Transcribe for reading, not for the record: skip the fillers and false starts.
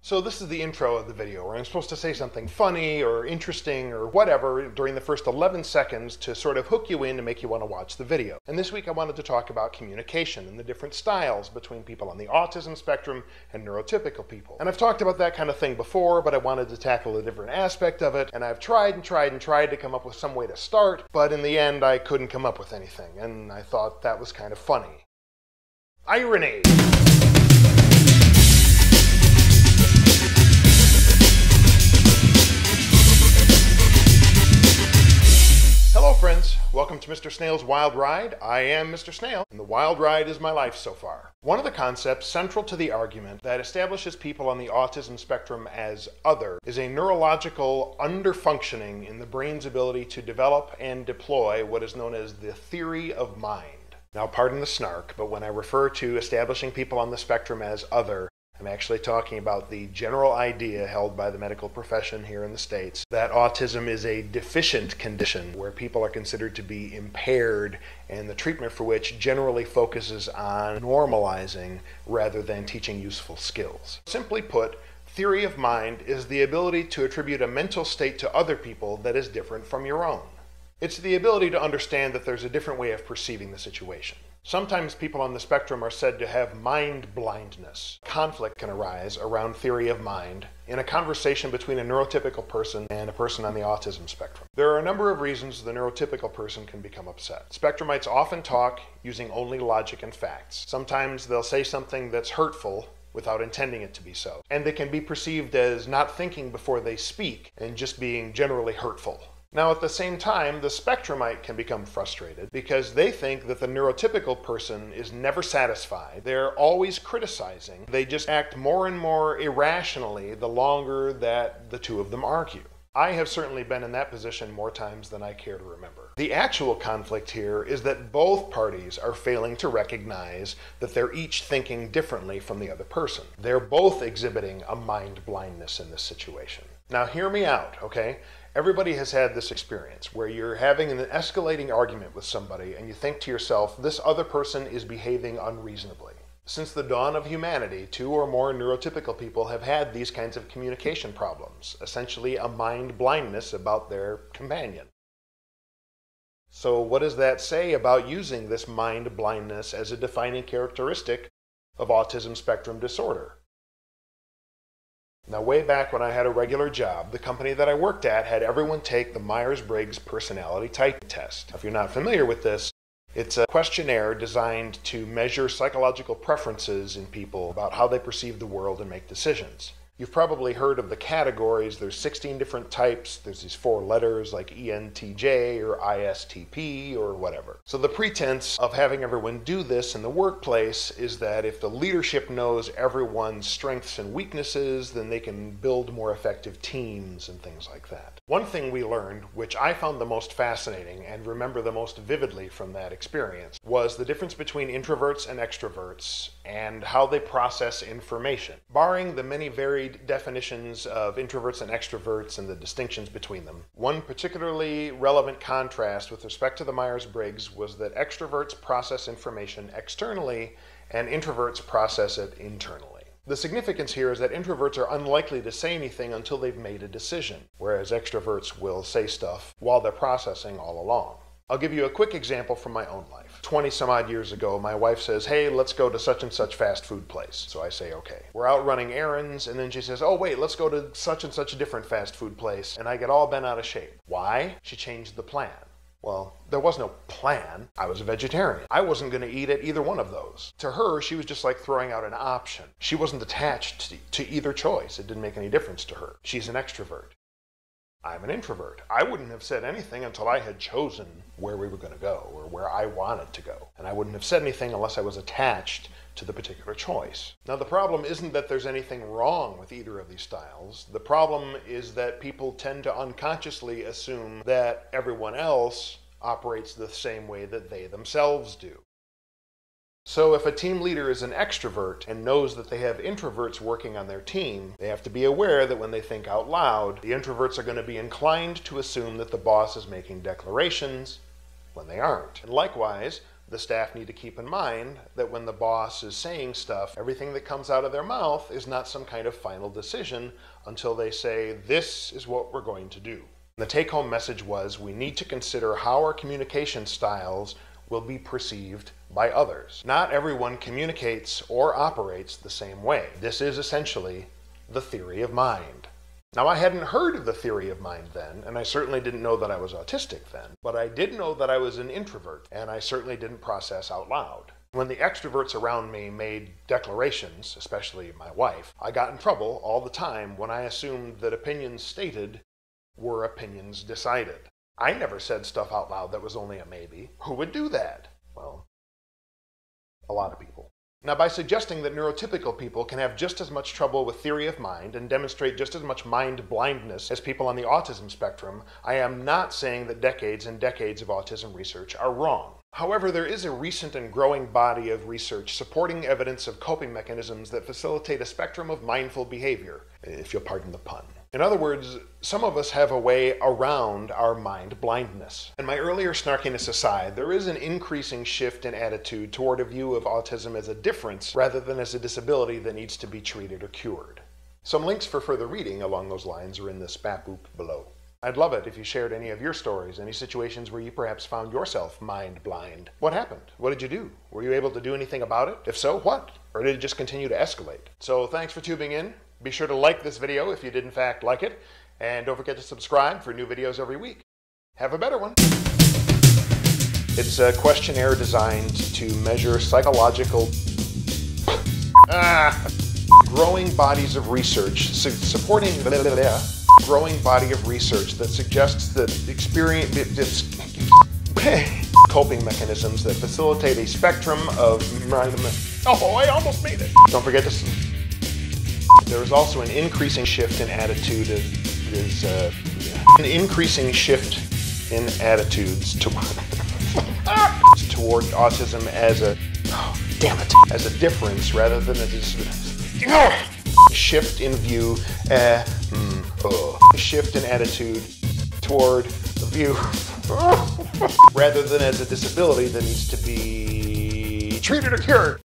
So this is the intro of the video where I'm supposed to say something funny or interesting or whatever during the first 11 seconds to sort of hook you in to make you want to watch the video. And this week I wanted to talk about communication and the different styles between people on the autism spectrum and neurotypical people. And I've talked about that kind of thing before, but I wanted to tackle a different aspect of it, and I've tried to come up with some way to start, but in the end I couldn't come up with anything, and I thought that was kind of funny. Irony! Hello friends, welcome to Mr. Snayl's Wild Ride. I am Mr. Snayl, and the wild ride is my life so far. One of the concepts central to the argument that establishes people on the autism spectrum as other is a neurological underfunctioning in the brain's ability to develop and deploy what is known as the theory of mind. Now pardon the snark, but when I refer to establishing people on the spectrum as other, I'm actually talking about the general idea held by the medical profession here in the States that autism is a deficient condition where people are considered to be impaired, and the treatment for which generally focuses on normalizing rather than teaching useful skills. Simply put, theory of mind is the ability to attribute a mental state to other people that is different from your own. It's the ability to understand that there's a different way of perceiving the situation. Sometimes people on the spectrum are said to have mind-blindness. Conflict can arise around theory of mind in a conversation between a neurotypical person and a person on the autism spectrum. There are a number of reasons the neurotypical person can become upset. Spectrumites often talk using only logic and facts. Sometimes they'll say something that's hurtful without intending it to be so. And they can be perceived as not thinking before they speak and just being generally hurtful. Now, at the same time, the spectrumite can become frustrated because they think that the neurotypical person is never satisfied. They're always criticizing. They just act more and more irrationally the longer that the two of them argue. I have certainly been in that position more times than I care to remember. The actual conflict here is that both parties are failing to recognize that they're each thinking differently from the other person. They're both exhibiting a mind blindness in this situation. Now, hear me out, okay? Everybody has had this experience where you're having an escalating argument with somebody and you think to yourself, this other person is behaving unreasonably. Since the dawn of humanity, two or more neurotypical people have had these kinds of communication problems, essentially a mind blindness about their companion. So what does that say about using this mind blindness as a defining characteristic of autism spectrum disorder? Now, way back when I had a regular job, the company that I worked at had everyone take the MYERS-BRIGGS personality type test. If you're not familiar with this, it's a questionnaire designed to measure psychological preferences in people about how they perceive the world and make decisions. You've probably heard of the categories. There's 16 different types. There's these 4 letters like ENTJ or ISTP or whatever. So the pretense of having everyone do this in the workplace is that if the leadership knows everyone's strengths and weaknesses, then they can build more effective teams and things like that. One thing we learned, which I found the most fascinating and remember the most vividly from that experience, was the difference between introverts and extroverts and how they process information. Barring the many varied definitions of introverts and extroverts and the distinctions between them, one particularly relevant contrast with respect to the Myers-Briggs was that extroverts process information externally and introverts process it internally. The significance here is that introverts are unlikely to say anything until they've made a decision, whereas extroverts will say stuff while they're processing all along. I'll give you a quick example from my own life. 20 some odd years ago, my wife says, hey, let's go to such and such fast food place. So I say, okay. We're out running errands, and then she says, oh wait, let's go to such and such a different fast food place. And I get all bent out of shape. Why? She changed the plan. Well, there was no plan. I was a vegetarian. I wasn't going to eat at either one of those. To her, she was just like throwing out an option. She wasn't attached to either choice. It didn't make any difference to her. She's an extrovert. I'm an introvert. I wouldn't have said anything until I had chosen where we were going to go or where I wanted to go. And I wouldn't have said anything unless I was attached to the particular choice. Now, the problem isn't that there's anything wrong with either of these styles. The problem is that people tend to unconsciously assume that everyone else operates the same way that they themselves do. So if a team leader is an extrovert and knows that they have introverts working on their team, they have to be aware that when they think out loud, the introverts are going to be inclined to assume that the boss is making declarations when they aren't. And likewise, The staff need to keep in mind that when the boss is saying stuff, everything that comes out of their mouth is not some kind of final decision until they say, this is what we're going to do. The take-home message was, we need to consider how our communication styles will be perceived by others. Not everyone communicates or operates the same way. This is essentially the theory of mind. Now, I hadn't heard of the theory of mind then, and I certainly didn't know that I was autistic then, but I did know that I was an introvert, and I certainly didn't process out loud. When the extroverts around me made declarations, especially my wife, I got in trouble all the time when I assumed that opinions stated were opinions decided. I never said stuff out loud that was only a maybe. Who would do that? Well, a lot of people. Now, by suggesting that neurotypical people can have just as much trouble with theory of mind and demonstrate just as much mind blindness as people on the autism spectrum, I am not saying that decades and decades of autism research are wrong. However, there is a recent and growing body of research supporting evidence of coping mechanisms that facilitate a spectrum of mindful behavior, if you'll pardon the pun. In other words, some of us have a way around our mind blindness. And my earlier snarkiness aside, there is an increasing shift in attitude toward a view of autism as a difference rather than as a disability that needs to be treated or cured. Some links for further reading along those lines are in the spat boop below. I'd love it if you shared any of your stories, any situations where you perhaps found yourself mind blind. What happened? What did you do? Were you able to do anything about it? If so, what? Or did it just continue to escalate? So thanks for tuning in. Be sure to like this video if you did in fact like it, and don't forget to subscribe for new videos every week. Have a better one. It's a questionnaire designed to measure psychological growing bodies of research supporting growing body of research that suggests that coping mechanisms that facilitate a spectrum of oh, I almost made it. Don't forget to there is also an increasing shift in attitude an increasing shift in attitudes toward autism as a as a difference rather than a shift in view shift in attitude toward the view rather than as a disability that needs to be treated or cured.